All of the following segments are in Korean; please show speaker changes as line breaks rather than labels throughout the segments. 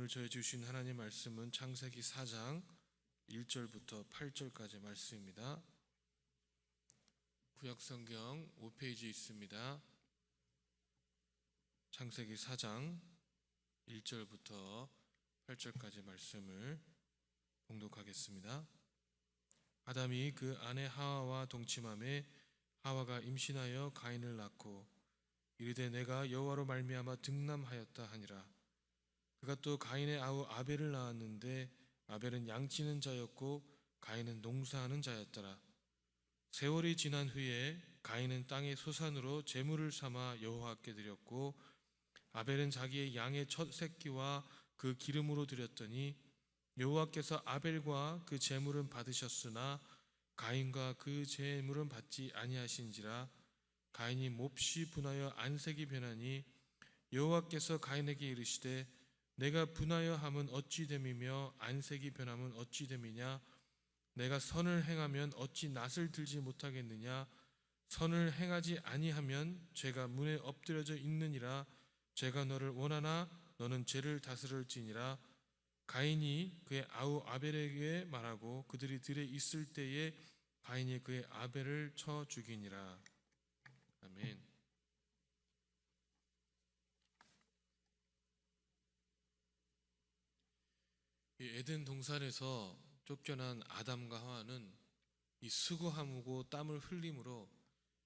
오늘 저희 주신 하나님 말씀은 창세기 4장 1절부터 8절까지 말씀입니다. 구약성경 5페이지 있습니다. 창세기 4장 1절부터 8절까지 말씀을 봉독하겠습니다. 아담이 그 아내 하와와 동침하매 하와가 임신하여 가인을 낳고 이르되 내가 여호와로 말미암아 등남하였다 하니라. 그가 또 가인의 아우 아벨을 낳았는데 아벨은 양치는 자였고 가인은 농사하는 자였더라. 세월이 지난 후에 가인은 땅의 소산으로 제물을 삼아 여호와께 드렸고 아벨은 자기의 양의 첫 새끼와 그 기름으로 드렸더니 여호와께서 아벨과 그 제물은 받으셨으나 가인과 그 제물은 받지 아니하신지라. 가인이 몹시 분하여 안색이 변하니 여호와께서 가인에게 이르시되 내가 분하여 함은 어찌 됨이며 안색이 변함은 어찌 됨이냐. 내가 선을 행하면 어찌 낯을 들지 못하겠느냐. 선을 행하지 아니하면 죄가 문에 엎드려져 있느니라. 죄가 너를 원하나 너는 죄를 다스릴지니라. 가인이 그의 아우 아벨에게 말하고 그들이 들에 있을 때에 가인이 그의 아벨을 쳐 죽이니라. 아멘. 이 에덴 동산에서 쫓겨난 아담과 하와는 이 수고하고 땀을 흘림으로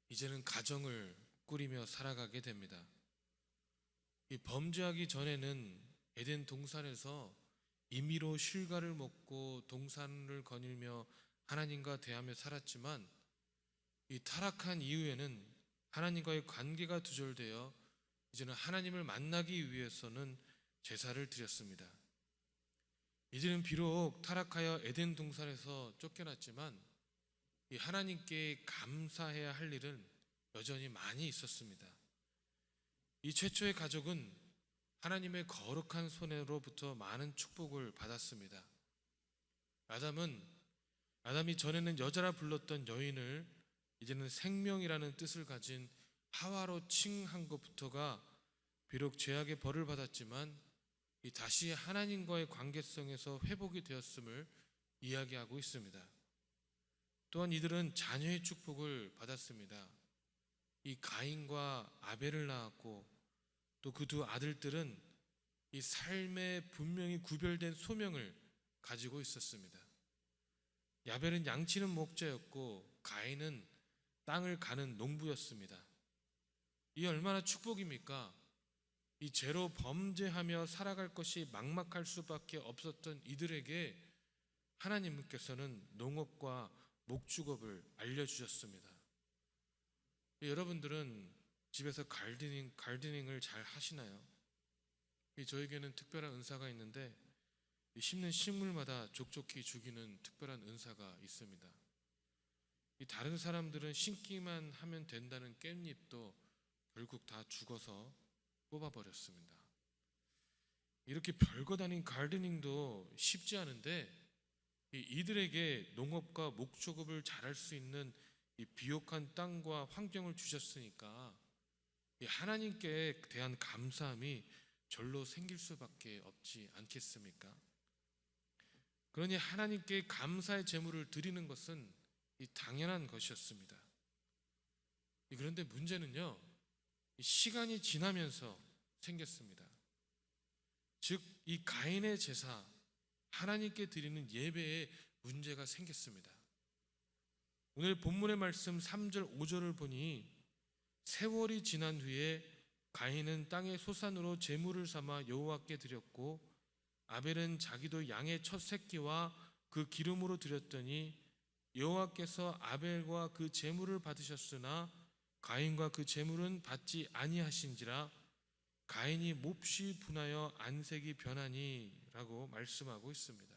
이제는 가정을 꾸리며 살아가게 됩니다. 이 범죄하기 전에는 에덴 동산에서 임의로 실과를 먹고 동산을 거닐며 하나님과 대하며 살았지만 이 타락한 이후에는 하나님과의 관계가 두절되어 이제는 하나님을 만나기 위해서는 제사를 드렸습니다. 이제는 비록 타락하여 에덴 동산에서 쫓겨났지만 이 하나님께 감사해야 할 일은 여전히 많이 있었습니다. 이 최초의 가족은 하나님의 거룩한 손으로부터 많은 축복을 받았습니다. 아담이 전에는 여자라 불렀던 여인을 이제는 생명이라는 뜻을 가진 하와로 칭한 것부터가 비록 죄악의 벌을 받았지만 이 다시 하나님과의 관계성에서 회복이 되었음을 이야기하고 있습니다. 또한 이들은 자녀의 축복을 받았습니다. 이 가인과 아벨을 낳았고 또 그 두 아들들은 이 삶에 분명히 구별된 소명을 가지고 있었습니다. 야벨은 양치는 목자였고 가인은 땅을 가는 농부였습니다. 이 얼마나 축복입니까? 이 죄로 범죄하며 살아갈 것이 막막할 수밖에 없었던 이들에게 하나님께서는 농업과 목축업을 알려주셨습니다. 여러분들은 집에서 가르디닝을 잘 하시나요? 저에게는 특별한 은사가 있는데 심는 식물마다 족족히 죽이는 특별한 은사가 있습니다. 다른 사람들은 심기만 하면 된다는 깻잎도 결국 다 죽어서 뽑아버렸습니다. 이렇게 별것 아닌 가르디닝도 쉽지 않은데 이들에게 농업과 목축업을 잘할 수 있는 이 비옥한 땅과 환경을 주셨으니까 하나님께 대한 감사함이 절로 생길 수밖에 없지 않겠습니까? 그러니 하나님께 감사의 제물을 드리는 것은 당연한 것이었습니다. 그런데 문제는요, 시간이 지나면서 생겼습니다. 즉, 이 가인의 제사, 하나님께 드리는 예배에 문제가 생겼습니다. 오늘 본문의 말씀 3절, 5절을 보니 세월이 지난 후에 가인은 땅의 소산으로 제물을 삼아 여호와께 드렸고 아벨은 자기도 양의 첫 새끼와 그 기름으로 드렸더니 여호와께서 아벨과 그 제물을 받으셨으나 가인과 그 제물은 받지 아니하신지라. 가인이 몹시 분하여 안색이 변하니 라고 말씀하고 있습니다.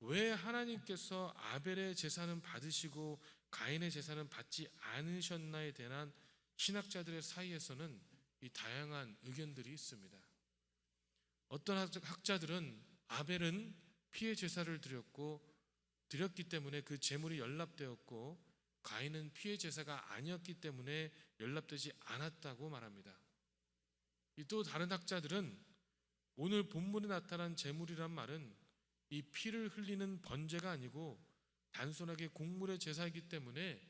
왜 하나님께서 아벨의 제사는 받으시고 가인의 제사는 받지 않으셨나에 대한 신학자들의 사이에서는 이 다양한 의견들이 있습니다. 어떤 학자들은 아벨은 피의 제사를 드렸기 때문에 그 제물이 연납되었고 가인은 피의 제사가 아니었기 때문에 연납되지 않았다고 말합니다. 또 다른 학자들은 오늘 본문에 나타난 제물이란 말은 이 피를 흘리는 번제가 아니고 단순하게 곡물의 제사이기 때문에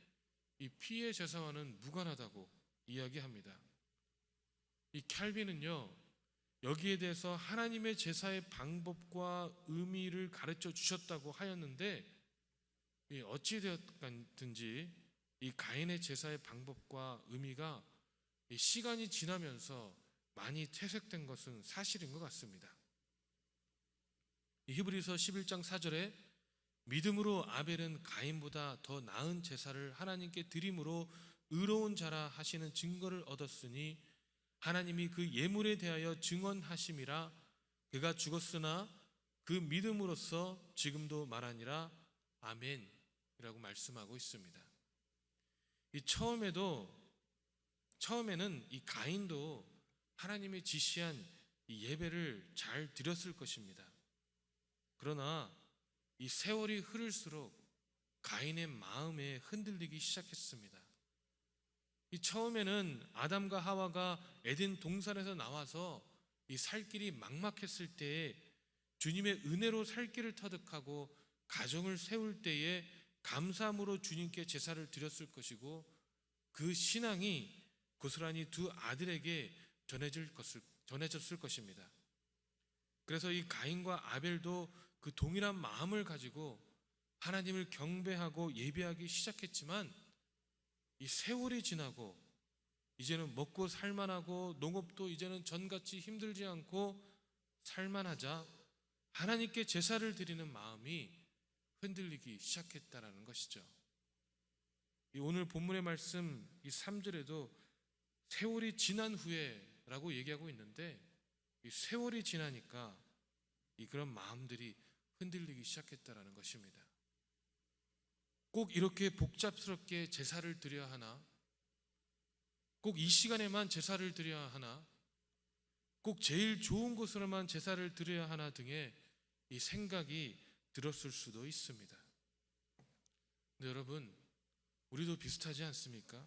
이 피의 제사와는 무관하다고 이야기합니다. 이 캘빈은요, 여기에 대해서 하나님의 제사의 방법과 의미를 가르쳐 주셨다고 하였는데, 어찌되었든지 이 가인의 제사의 방법과 의미가 이 시간이 지나면서 많이 퇴색된 것은 사실인 것 같습니다. 히브리서 11장 4절에 믿음으로 아벨은 가인보다 더 나은 제사를 하나님께 드림으로 의로운 자라 하시는 증거를 얻었으니 하나님이 그 예물에 대하여 증언하심이라. 그가 죽었으나 그 믿음으로써 지금도 말하니라. 아멘이라고 말씀하고 있습니다. 처음에는 이 가인도 하나님의 지시한 이 예배를 잘 드렸을 것입니다. 그러나 이 세월이 흐를수록 가인의 마음에 흔들리기 시작했습니다. 이 처음에는 아담과 하와가 에덴 동산에서 나와서 이 살 길이 막막했을 때에 주님의 은혜로 살 길을 터득하고 가정을 세울 때에 감사함으로 주님께 제사를 드렸을 것이고, 그 신앙이 고스란히 두 아들에게 전해졌을 것입니다. 그래서 이 가인과 아벨도 그 동일한 마음을 가지고 하나님을 경배하고 예배하기 시작했지만, 이 세월이 지나고 이제는 먹고 살만하고 농업도 이제는 전같이 힘들지 않고 살만하자 하나님께 제사를 드리는 마음이 흔들리기 시작했다라는 것이죠. 이 오늘 본문의 말씀 이 3절에도 세월이 지난 후에라고 얘기하고 있는데, 이 세월이 지나니까 그런 마음들이 흔들리기 시작했다라는 것입니다. 꼭 이렇게 복잡스럽게 제사를 드려야 하나? 꼭 이 시간에만 제사를 드려야 하나? 꼭 제일 좋은 곳으로만 제사를 드려야 하나 등의 이 생각이 들었을 수도 있습니다. 근데 여러분, 우리도 비슷하지 않습니까?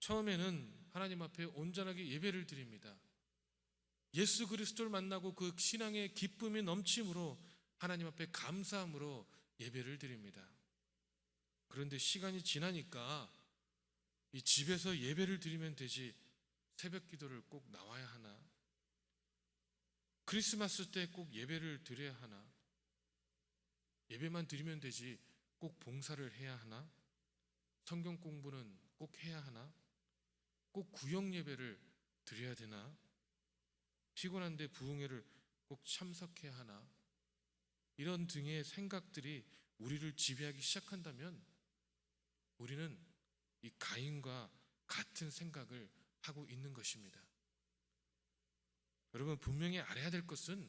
처음에는 하나님 앞에 온전하게 예배를 드립니다. 예수 그리스도를 만나고 그 신앙의 기쁨이 넘침으로 하나님 앞에 감사함으로 예배를 드립니다. 그런데 시간이 지나니까 이 집에서 예배를 드리면 되지 새벽 기도를 꼭 나와야 하나? 크리스마스 때 꼭 예배를 드려야 하나? 예배만 드리면 되지 꼭 봉사를 해야 하나? 성경 공부는 꼭 해야 하나? 꼭 구역 예배를 드려야 되나? 피곤한데 부흥회를 꼭 참석해야 하나? 이런 등의 생각들이 우리를 지배하기 시작한다면 우리는 이 가인과 같은 생각을 하고 있는 것입니다. 여러분, 분명히 알아야 될 것은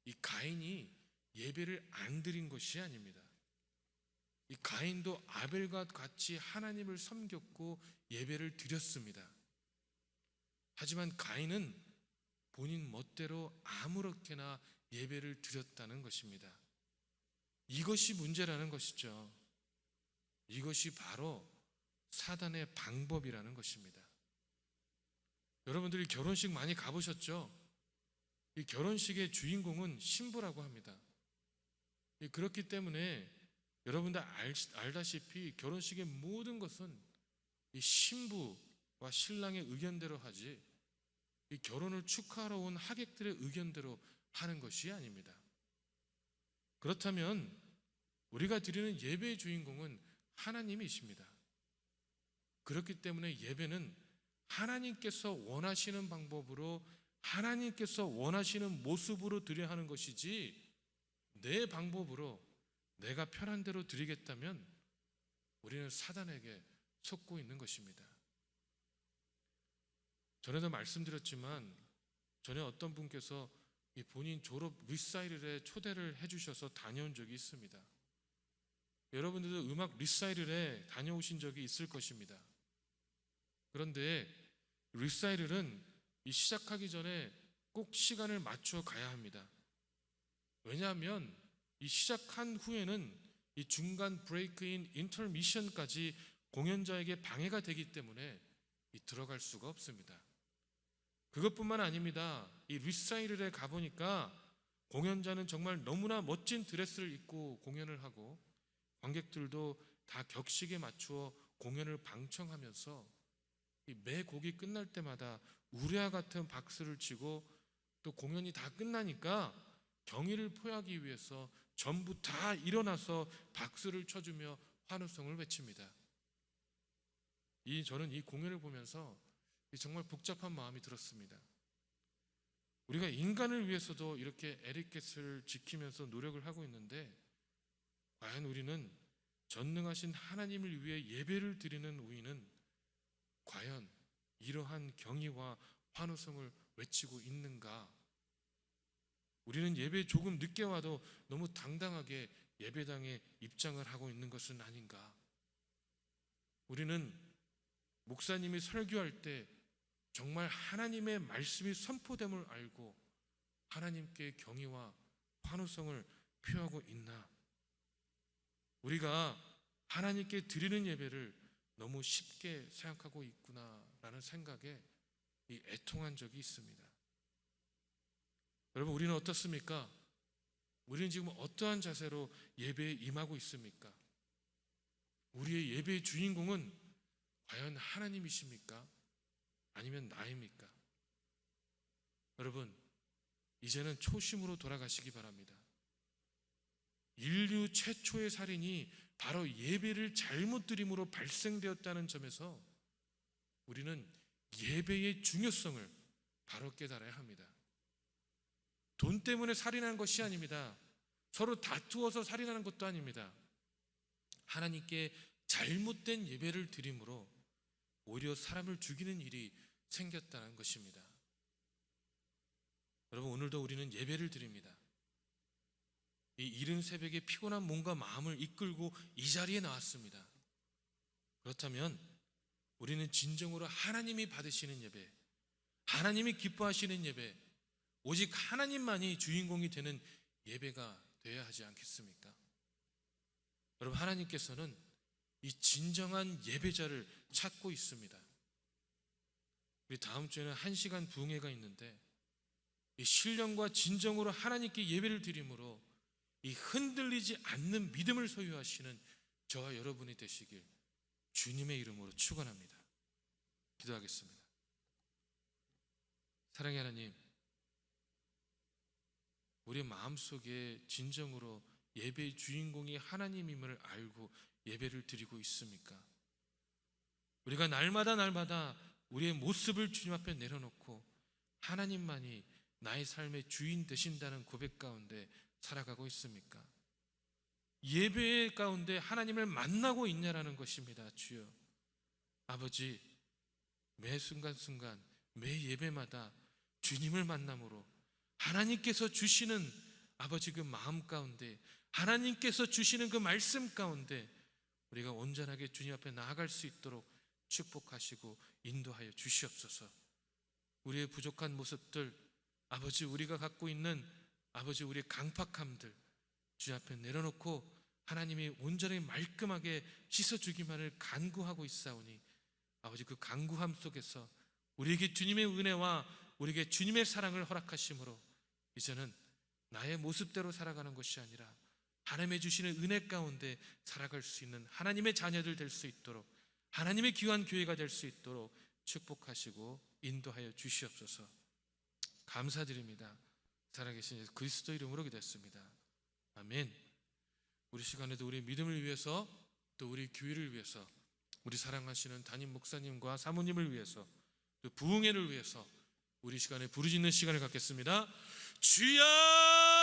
이 가인이 예배를 안 드린 것이 아닙니다. 이 가인도 아벨과 같이 하나님을 섬겼고 예배를 드렸습니다. 하지만 가인은 본인 멋대로 아무렇게나 예배를 드렸다는 것입니다. 이것이 문제라는 것이죠. 이것이 바로 사단의 방법이라는 것입니다. 여러분들이 결혼식 많이 가보셨죠? 이 결혼식의 주인공은 신부라고 합니다. 그렇기 때문에 여러분들 알다시피 결혼식의 모든 것은 이 신부와 신랑의 의견대로 하지 이 결혼을 축하하러 온 하객들의 의견대로 하는 것이 아닙니다. 그렇다면 우리가 드리는 예배의 주인공은 하나님이십니다. 그렇기 때문에 예배는 하나님께서 원하시는 방법으로 하나님께서 원하시는 모습으로 드려야 하는 것이지, 내 방법으로 내가 편한 대로 드리겠다면 우리는 사단에게 속고 있는 것입니다. 전에도 말씀드렸지만 전에 어떤 분께서 이 본인 졸업 리사이럴에 초대를 해주셔서 다녀온 적이 있습니다. 여러분들도 음악 리사이럴에 다녀오신 적이 있을 것입니다. 그런데 리사이럴은 이 시작하기 전에 꼭 시간을 맞춰 가야 합니다. 왜냐하면 이 시작한 후에는 이 중간 브레이크인 인터미션까지 공연자에게 방해가 되기 때문에 들어갈 수가 없습니다. 그것뿐만 아닙니다. 이 루사일에 가보니까 공연자는 정말 너무나 멋진 드레스를 입고 공연을 하고 관객들도 다 격식에 맞추어 공연을 방청하면서 매 곡이 끝날 때마다 우레와 같은 박수를 치고 또 공연이 다 끝나니까 경의를 표하기 위해서 전부 다 일어나서 박수를 쳐주며 환호성을 외칩니다. 저는 이 공연을 보면서 정말 복잡한 마음이 들었습니다. 우리가 인간을 위해서도 이렇게 에티켓을 지키면서 노력을 하고 있는데 과연 우리는 전능하신 하나님을 위해 예배를 드리는 우리는 과연 이러한 경의와 환호성을 외치고 있는가? 우리는 예배 조금 늦게 와도 너무 당당하게 예배당에 입장을 하고 있는 것은 아닌가? 우리는 목사님이 설교할 때 정말 하나님의 말씀이 선포됨을 알고 하나님께 경의와 환호성을 표하고 있나? 우리가 하나님께 드리는 예배를 너무 쉽게 생각하고 있구나라는 생각에 애통한 적이 있습니다. 여러분, 우리는 어떻습니까? 우리는 지금 어떠한 자세로 예배에 임하고 있습니까? 우리의 예배의 주인공은 과연 하나님이십니까? 아니면 나입니까? 여러분, 이제는 초심으로 돌아가시기 바랍니다. 인류 최초의 살인이 바로 예배를 잘못 드림으로 발생되었다는 점에서 우리는 예배의 중요성을 바로 깨달아야 합니다. 돈 때문에 살인하는 것이 아닙니다. 서로 다투어서 살인하는 것도 아닙니다. 하나님께 잘못된 예배를 드림으로 오히려 사람을 죽이는 일이 생겼다는 것입니다. 여러분, 오늘도 우리는 예배를 드립니다. 이 이른 새벽에 피곤한 몸과 마음을 이끌고 이 자리에 나왔습니다. 그렇다면 우리는 진정으로 하나님이 받으시는 예배, 하나님이 기뻐하시는 예배, 오직 하나님만이 주인공이 되는 예배가 되어야 하지 않겠습니까? 여러분, 하나님께서는 이 진정한 예배자를 찾고 있습니다. 우리 다음 주에는 1시간 부흥회가 있는데 이 신령과 진정으로 하나님께 예배를 드림으로 이 흔들리지 않는 믿음을 소유하시는 저와 여러분이 되시길 주님의 이름으로 축원합니다. 기도하겠습니다. 사랑의 하나님, 우리 마음속에 진정으로 예배의 주인공이 하나님임을 알고 예배를 드리고 있습니까? 우리가 날마다 우리의 모습을 주님 앞에 내려놓고 하나님만이 나의 삶의 주인 되신다는 고백 가운데 살아가고 있습니까? 예배 가운데 하나님을 만나고 있냐라는 것입니다. 주여, 아버지, 매 순간순간 매 예배마다 주님을 만남으로 하나님께서 주시는 아버지 그 마음 가운데, 하나님께서 주시는 그 말씀 가운데 우리가 온전하게 주님 앞에 나아갈 수 있도록 축복하시고 인도하여 주시옵소서. 우리의 부족한 모습들, 아버지, 우리가 갖고 있는 아버지 우리의 강팍함들 주님 앞에 내려놓고 하나님이 온전히 말끔하게 씻어주기만을 간구하고 있사오니 아버지, 그 간구함 속에서 우리에게 주님의 은혜와 우리에게 주님의 사랑을 허락하심으로 이제는 나의 모습대로 살아가는 것이 아니라 하나님의 주시는 은혜 가운데 살아갈 수 있는 하나님의 자녀들 될 수 있도록, 하나님의 귀한 교회가 될 수 있도록 축복하시고 인도하여 주시옵소서. 감사드립니다. 살아계신 예수 그리스도 이름으로 기도했습니다. 아멘. 우리 시간에도 우리 믿음을 위해서, 또 우리 교회를 위해서, 우리 사랑하시는 담임 목사님과 사모님을 위해서, 또 부흥회를 위해서 우리 시간에 부르짖는 시간을 갖겠습니다. 주여!